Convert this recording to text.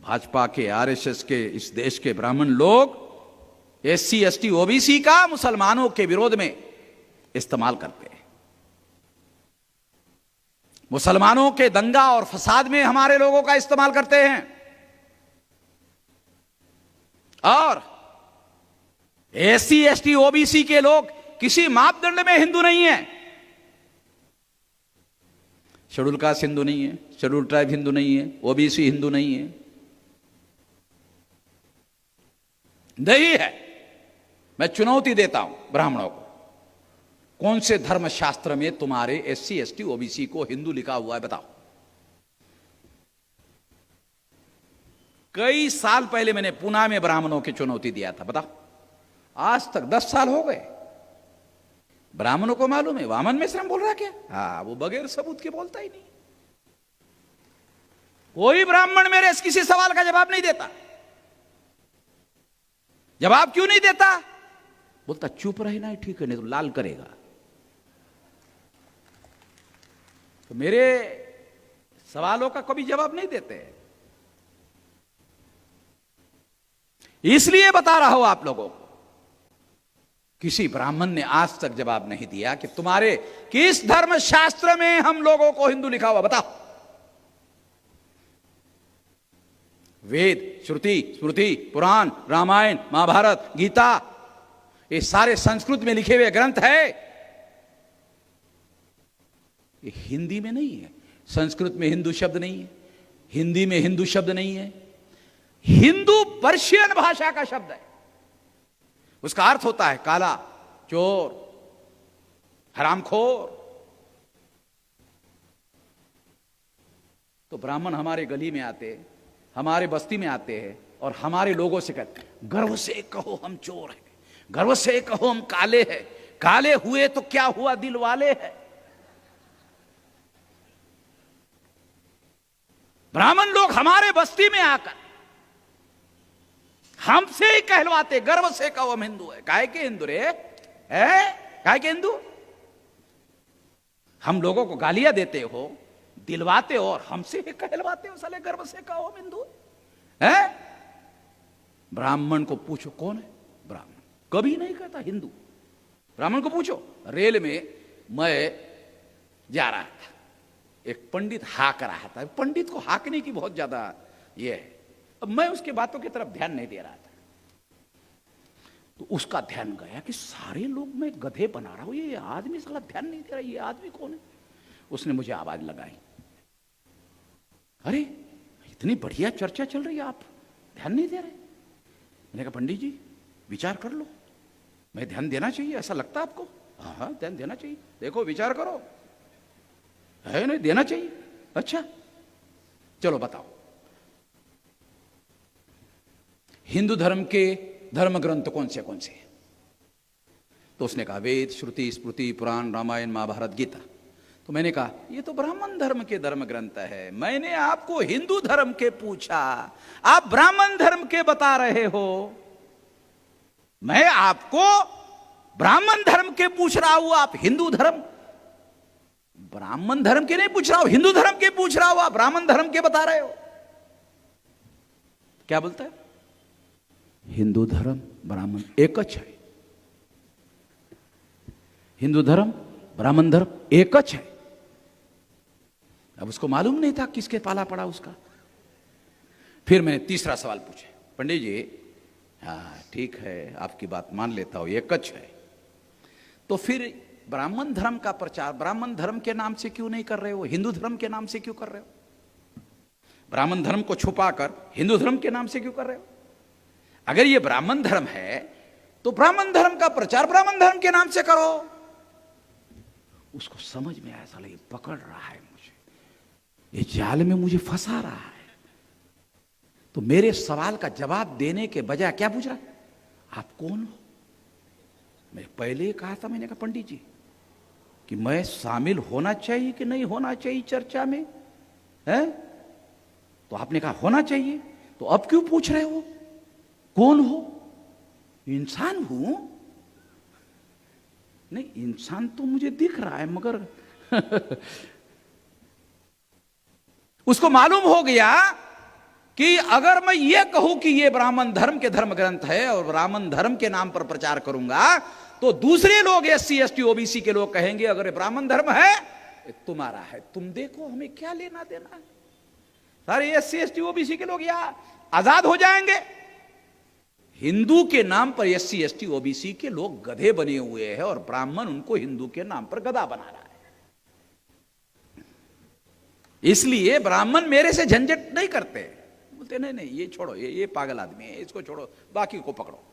भाजपा के, आरएसएस के, इस देश के ब्राह्मण लोग एससी एसटी ओबीसी का मुसलमानों के विरोध में इस्तेमाल करते हैं। मुसलमानों के दंगा और फसाद में हमारे लोगों का इस्तेमाल करते हैं। और एससी एसटी ओबीसी के लोग किसी मापदंड में हिंदू नहीं है। शेड्यूल कास्ट हिंदू नहीं है, शेड्यूल ट्राइब हिंदू नहीं है, ओबीसी हिंदू नहीं है, नहीं है। मैं चुनौती देता हूं ब्राह्मणों को, कौन से धर्म शास्त्र में तुम्हारे एससी एसटी ओबीसी को हिंदू लिखा हुआ है, बताओ। कई साल पहले मैंने पुणे में ब्राह्मणों की चुनौती दिया था, बताओ। आज तक 10 साल हो गए। ब्राह्मणों को मालूम है वामन मिश्रम बोल रहा क्या? हाँ, वो बगैर सबूत के बोलता ही नहीं। कोई ब्राह्मण मेरे किसी सवाल का जवाब नहीं देता। जवाब क्यों नहीं देता? बोलता चुप रहना है, ठीक है, नहीं तो लाल करेगा। तो मेरे सवालों का कभी जवाब नहीं देते। इसलिए बता रहा हूं आप लोगों को, किसी ब्राह्मण ने आज तक जवाब नहीं दिया कि तुम्हारे किस धर्म शास्त्र में हम लोगों को हिंदू लिखा हुआ, बताओ। वेद, श्रुति, स्मृति, पुराण, रामायण, महाभारत, गीता, ये सारे संस्कृत में लिखे हुए ग्रंथ है। ये हिंदी में नहीं है। संस्कृत में हिंदू शब्द नहीं है, हिंदी में हिंदू शब्द नहीं है। हिंदू पर्शियन भाषा का शब्द है। उसका अर्थ होता है काला, चोर, हरामखोर। तो ब्राह्मण हमारे गली में आते, हमारे बस्ती में आते हैं और हमारे लोगों से कहते, गर्व से कहो हम चोर हैं, गर्व से कहो हम काले हैं, काले हुए तो क्या हुआ, दिल वाले हैं। ब्राह्मण लोग हमारे बस्ती में आकर हमसे ही कहलवाते, गर्व से कहो हम हिंदू है। काहे के हिंदू रे? काहे के हिंदू? हम लोगों को गालियां देते हो, दिलवाते हो और हमसे ही कहलवाते हो, साले गर्व से कहो हम हिंदू है। ब्राह्मण को पूछो कौन है ब्राह्मण, कभी नहीं कहता हिंदू। ब्राह्मण को पूछो। रेल में मैं जा रहा था, एक पंडित हाक रहा था। पंडित को हाकने की बहुत ज्यादा ये है। अब मैं उसके बातों की तरफ ध्यान नहीं दे रहा था, तो उसका ध्यान गया कि सारे लोग मैं गधे बना रहा हूं, ये आदमी साला ध्यान नहीं दे रहा, ये आदमी कौन है? उसने मुझे आवाज लगाई, अरे इतनी बढ़िया चर्चा चल रही है, आप ध्यान नहीं दे रहे। मैंने कहा पंडित जी विचार कर लो, मैं ध्यान देना चाहिए, ऐसा लगता है आपको? हाँ हाँ ध्यान देना चाहिए, देखो विचार करो, है नहीं देना चाहिए। अच्छा चलो बताओ, हिंदू धर्म के धर्म ग्रंथ कौन से कौन से? तो उसने कहा वेद, श्रुति, स्मृति, पुराण, रामायण, महाभारत, गीता। तो मैंने कहा ये तो ब्राह्मण धर्म के धर्म ग्रंथ है, मैंने आपको हिंदू धर्म के पूछा, आप ब्राह्मण धर्म के बता रहे हो। मैं आपको ब्राह्मण धर्म के पूछ रहा हूं, आप हिंदू धर्म, ब्राह्मण धर्म के नहीं पूछ रहा हूं, हिंदू धर्म के पूछ रहा हूं, आप ब्राह्मण धर्म के बता रहे हो। क्या बोलता है? हिंदू धर्म ब्राह्मण एकच है, हिंदू धर्म ब्राह्मण धर्म एकच है। अब उसको मालूम नहीं था किसके पाला पड़ा उसका। फिर मैंने तीसरा सवाल पूछा, पंडित जी हाँ ठीक है आपकी बात मान लेता हूं, एकच है, तो फिर ब्राह्मण धर्म का प्रचार ब्राह्मण धर्म के नाम से क्यों नहीं कर रहे हो, हिंदू धर्म के नाम से क्यों कर रहे हो? ब्राह्मण धर्म को छुपाकर हिंदू धर्म के नाम से क्यों कर रहे हो? अगर ये ब्राह्मण धर्म है तो ब्राह्मण धर्म का प्रचार ब्राह्मण धर्म के नाम से करो। उसको समझ में आया, साला ये पकड़ रहा है मुझे, ये जाल में मुझे फंसा रहा है। तो मेरे सवाल का जवाब देने के बजाय क्या पूछ रहा, आप कौन हो? मैं पहले ही कहा था, मैंने कहा पंडित जी कि मैं शामिल होना चाहिए कि नहीं होना चाहिए चर्चा में, है? तो आपने कहा होना चाहिए, तो अब क्यों पूछ रहे हो कौन हो? इंसान हूं। नहीं इंसान तो मुझे दिख रहा है, मगर उसको मालूम हो गया कि अगर मैं ये कहूं कि ये ब्राह्मण धर्म के धर्म ग्रंथ है और ब्राह्मण धर्म के नाम पर प्रचार करूंगा, तो दूसरे लोग एससी एसटी ओबीसी के लोग कहेंगे अगर ये ब्राह्मण धर्म है तुम्हारा है, तुम देखो हमें क्या लेना देना। सारे एससी एसटी ओबीसी के लोग यहां आजाद हो जाएंगे। हिंदू के नाम पर एससी एसटी ओबीसी के लोग गधे बने हुए हैं और ब्राह्मण उनको हिंदू के नाम पर गधा बना रहा है। इसलिए ब्राह्मण मेरे से झंझट नहीं करते, बोलते नहीं नहीं ये छोड़ो, ये पागल आदमी है, इसको छोड़ो, बाकी को पकड़ो।